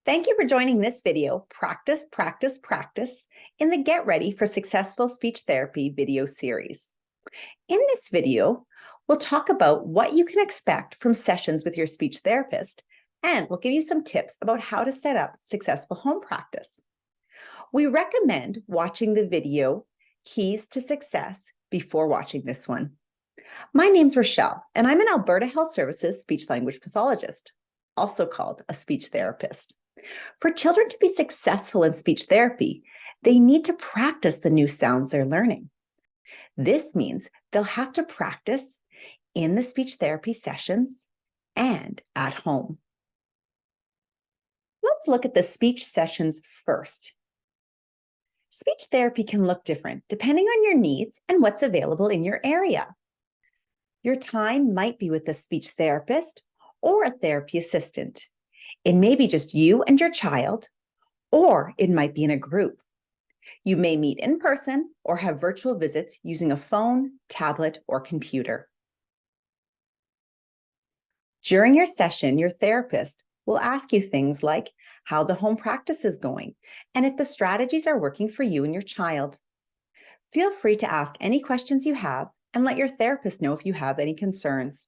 Thank you for joining this video, Practice, Practice, Practice, in the Get Ready for Successful Speech Therapy video series. In this video, we'll talk about what you can expect from sessions with your speech therapist, and we'll give you some tips about how to set up successful home practice. We recommend watching the video Keys to Success before watching this one. My name's Rochelle, and I'm an Alberta Health Services speech-language pathologist, also called a speech therapist. For children to be successful in speech therapy, they need to practice the new sounds they're learning. This means they'll have to practice in the speech therapy sessions and at home. Let's look at the speech sessions first. Speech therapy can look different depending on your needs and what's available in your area. Your time might be with a speech therapist or a therapy assistant. It may be just you and your child, or it might be in a group. You may meet in person or have virtual visits using a phone, tablet, or computer. During your session, your therapist will ask you things like how the home practice is going and if the strategies are working for you and your child. Feel free to ask any questions you have and let your therapist know if you have any concerns.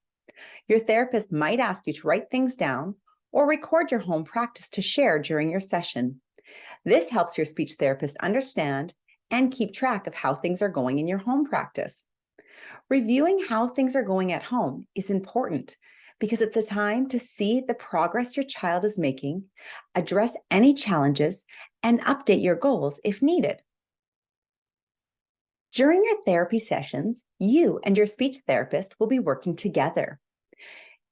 Your therapist might ask you to write things down or record your home practice to share during your session. This helps your speech therapist understand and keep track of how things are going in your home practice. Reviewing how things are going at home is important because it's a time to see the progress your child is making, address any challenges, and update your goals if needed. During your therapy sessions, you and your speech therapist will be working together.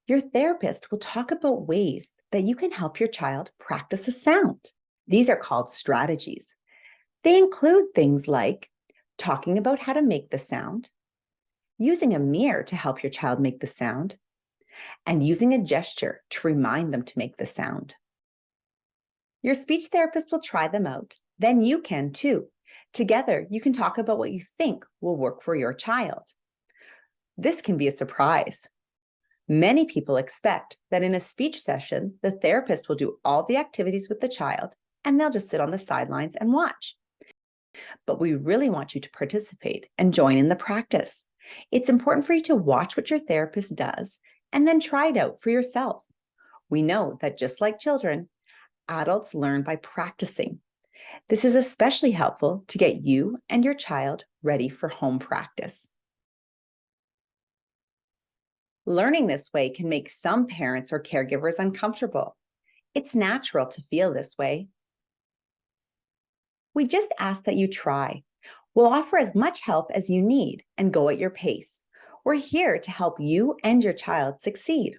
Your therapist will talk about ways that you can help your child practice a sound. These are called strategies. They include things like talking about how to make the sound, using a mirror to help your child make the sound, and using a gesture to remind them to make the sound. Your speech therapist will try them out, then you can too. Together, you can talk about what you think will work for your child. This can be a surprise. Many people expect that in a speech session, the therapist will do all the activities with the child and they'll just sit on the sidelines and watch. But we really want you to participate and join in the practice. It's important for you to watch what your therapist does and then try it out for yourself. We know that just like children, adults learn by practicing. This is especially helpful to get you and your child ready for home practice. Learning this way can make some parents or caregivers uncomfortable. It's natural to feel this way. We just ask that you try. We'll offer as much help as you need and go at your pace. We're here to help you and your child succeed.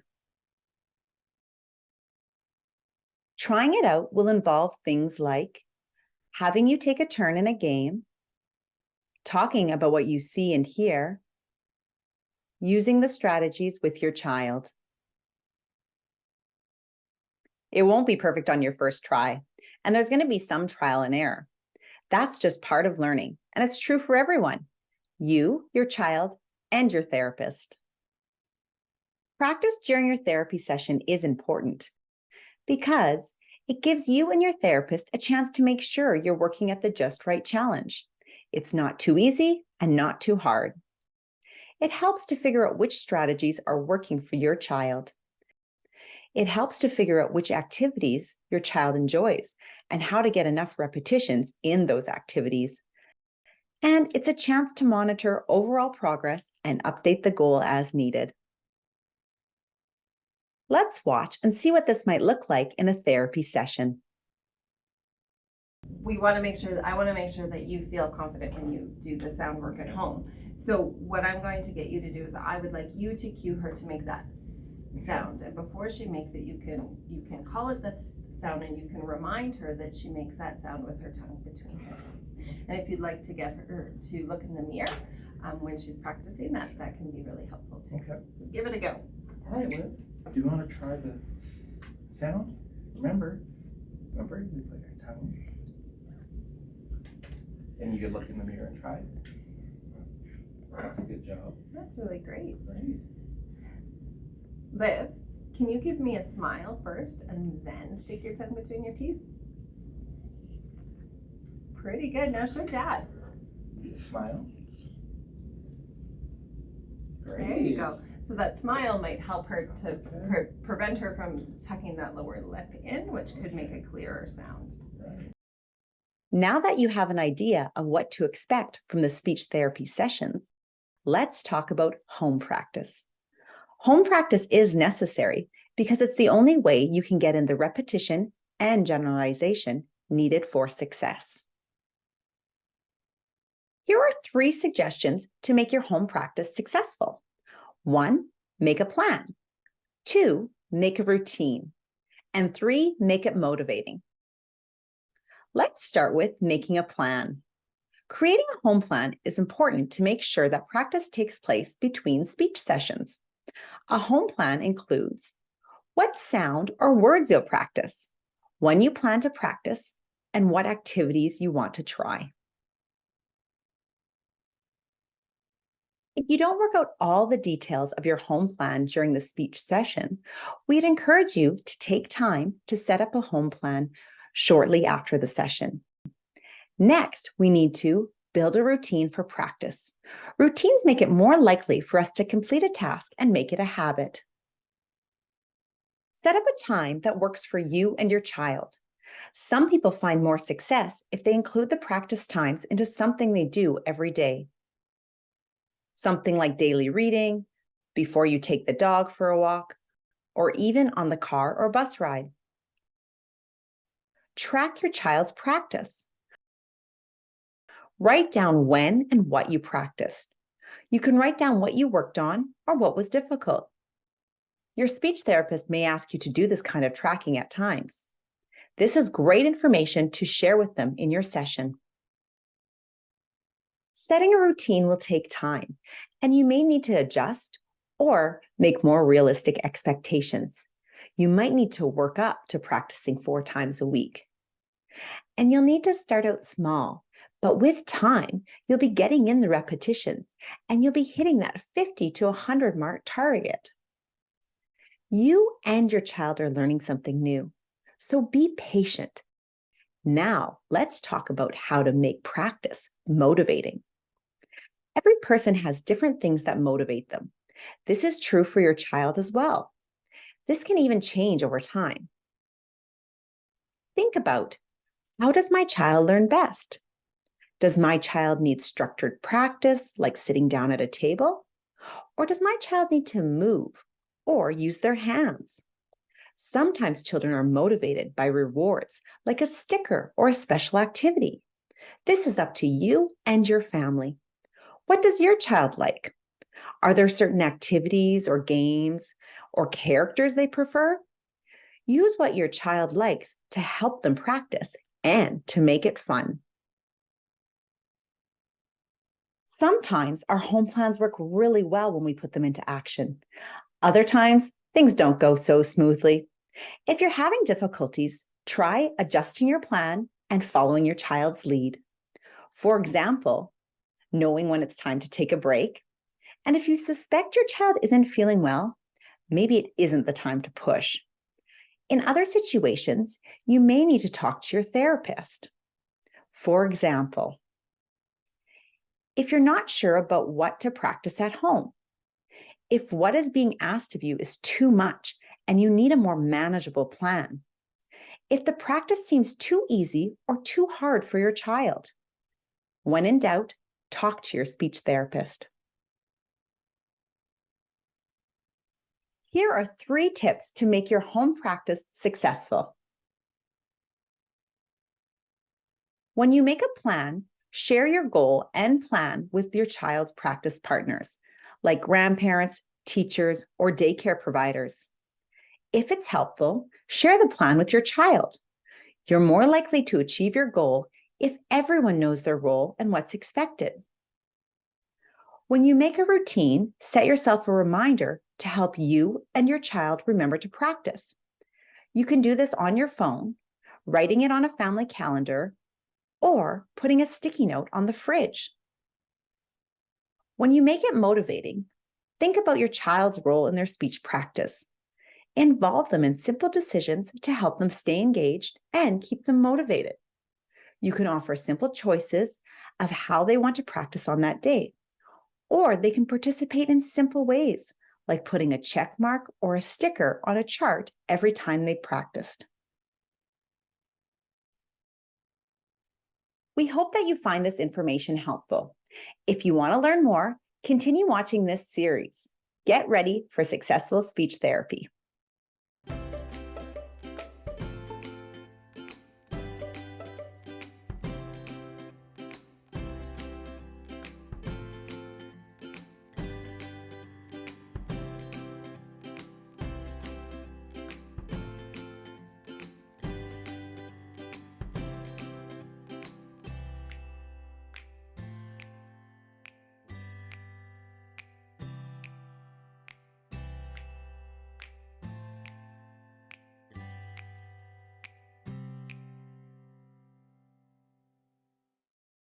Trying it out will involve things like having you take a turn in a game, talking about what you see and hear, using the strategies with your child. It won't be perfect on your first try, and there's going to be some trial and error. That's just part of learning, and it's true for everyone, you, your child, and your therapist. Practice during your therapy session is important because it gives you and your therapist a chance to make sure you're working at the just right challenge. It's not too easy and not too hard. It helps to figure out which strategies are working for your child. It helps to figure out which activities your child enjoys and how to get enough repetitions in those activities. And it's a chance to monitor overall progress and update the goal as needed. Let's watch and see what this might look like in a therapy session. I want to make sure that you feel confident when you do the sound work at home. So what I'm going to get you to do is I would like you to cue her to make that sound. And before she makes it, you can call it the sound and you can remind her that she makes that sound with her tongue between her teeth. And if you'd like to get her to look in the mirror when she's practicing, that can be really helpful too. Okay. Give it a go. All right, Liv. Do you want to try the sound? Remember, we play our tongue. And you could look in the mirror and try it. That's a good job. That's really great. Right. Liv, Can you give me a smile first and then stick your tongue between your teeth? Pretty good. Now show Dad. Smile. Great. There you go. So that smile might help her to prevent her from tucking that lower lip in, which could make a clearer sound. Right. Now that you have an idea of what to expect from the speech therapy sessions, let's talk about home practice. Home practice is necessary because it's the only way you can get in the repetition and generalization needed for success. Here are 3 suggestions to make your home practice successful. 1, make a plan. 2, make a routine. And 3, make it motivating. Let's start with making a plan. Creating a home plan is important to make sure that practice takes place between speech sessions. A home plan includes what sound or words you'll practice, when you plan to practice, and what activities you want to try. If you don't work out all the details of your home plan during the speech session, we'd encourage you to take time to set up a home plan shortly after the session. Next, we need to build a routine for practice. Routines make it more likely for us to complete a task and make it a habit. Set up a time that works for you and your child. Some people find more success if they include the practice times into something they do every day. Something like daily reading, before you take the dog for a walk, or even on the car or bus ride. Track your child's practice. Write down when and what you practiced. You can write down what you worked on or what was difficult. Your speech therapist may ask you to do this kind of tracking at times. This is great information to share with them in your session. Setting a routine will take time, and you may need to adjust or make more realistic expectations. You might need to work up to practicing 4 times a week. And you'll need to start out small, but with time, you'll be getting in the repetitions, and you'll be hitting that 50 to 100 mark target. You and your child are learning something new, so be patient. Now, let's talk about how to make practice motivating. Every person has different things that motivate them. This is true for your child as well. This can even change over time. Think about, how does my child learn best? Does my child need structured practice, like sitting down at a table? Or does my child need to move or use their hands? Sometimes children are motivated by rewards, like a sticker or a special activity. This is up to you and your family. What does your child like? Are there certain activities or games or characters they prefer? Use what your child likes to help them practice and to make it fun. Sometimes our home plans work really well when we put them into action. Other times, things don't go so smoothly. If you're having difficulties, try adjusting your plan and following your child's lead. For example, knowing when it's time to take a break. And if you suspect your child isn't feeling well, maybe it isn't the time to push. In other situations, you may need to talk to your therapist. For example, if you're not sure about what to practice at home, if what is being asked of you is too much and you need a more manageable plan, if the practice seems too easy or too hard for your child, when in doubt, talk to your speech therapist. Here are 3 tips to make your home practice successful. When you make a plan, share your goal and plan with your child's practice partners, like grandparents, teachers, or daycare providers. If it's helpful, share the plan with your child. You're more likely to achieve your goal if everyone knows their role and what's expected. When you make a routine, set yourself a reminder to help you and your child remember to practice. You can do this on your phone, writing it on a family calendar, or putting a sticky note on the fridge. When you make it motivating, think about your child's role in their speech practice. Involve them in simple decisions to help them stay engaged and keep them motivated. You can offer simple choices of how they want to practice on that day, or they can participate in simple ways, like putting a check mark or a sticker on a chart every time they practiced. We hope that you find this information helpful. If you want to learn more, continue watching this series. Get ready for successful speech therapy.